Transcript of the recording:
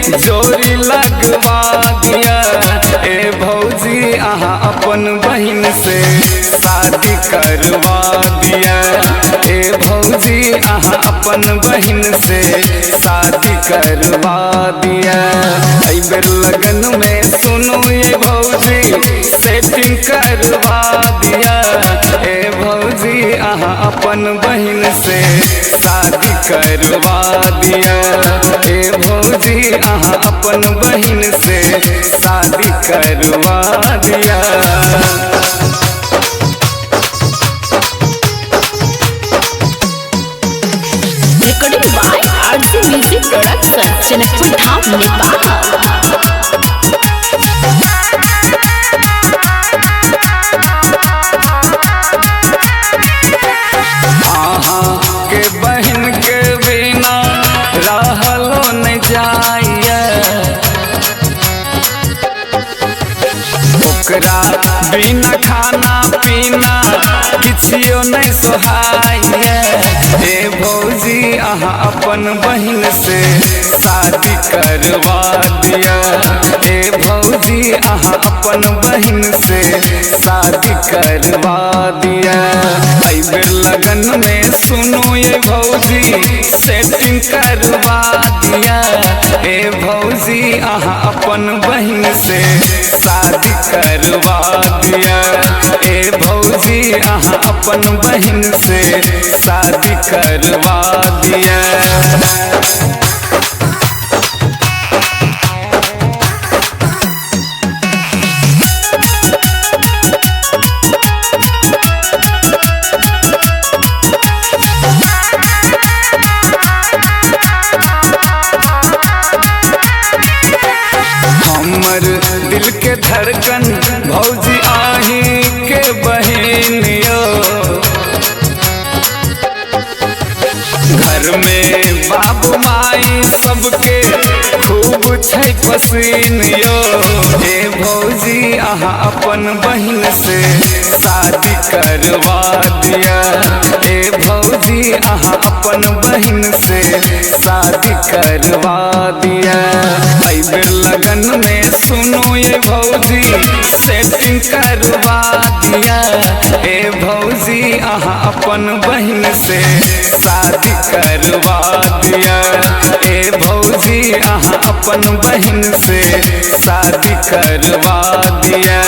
जोड़ी लगवा दिया। ए भौजी अहाँ अपन बहिन से शादी करवा दिया। ए भौजी अहाँ अपन बहिन से शादी करवा दिया। एहि बेर लगन में सुनो ये भौजी सेटिंग करवा दिया। ए भौजी अहाँ अपन बहिन से शादी करवा दिया। ए भौजी अहाँ अपन बहिन से शादी करवा दिया। Recording by RC Music Production, Janakpur Dham, Nepal। के बहन के बिना रहलो न जाइए। ओकरा बिना खाना पीना किछियो नहीं सोहाइए। ए भौजी अहाँ अपन बहिन से शादी करवा दिया। ए भौजी अहाँ अपन बहिन से शादी करवा दिया। एहि बेर लगन में सुनो ये भौजी सेटिंग करवा दिया। ए भौजी अहाँ अपन बहिन से शादी करवा दिया। ए भौजी अहाँ अपन बहिन से शादी करवा दिया। हमर दिल के धड़कन भौजी आही के बहिन यो। घर में बाबू माई सबके खूब छै पसीन यो। ए भौजी अहाँ अपन बहिन से शादी करवा दिया। ए भौजी अहाँ अपन बहिन से शादी करवा दिया। एहि बेर लगन में सुनो ये भौजी सेटिंग करवा दिया। ए भौजी अहाँ अपन बहिन से शादी करवा दिया। ए भौजी अहाँ अपन बहिन से शादी करवा दिया।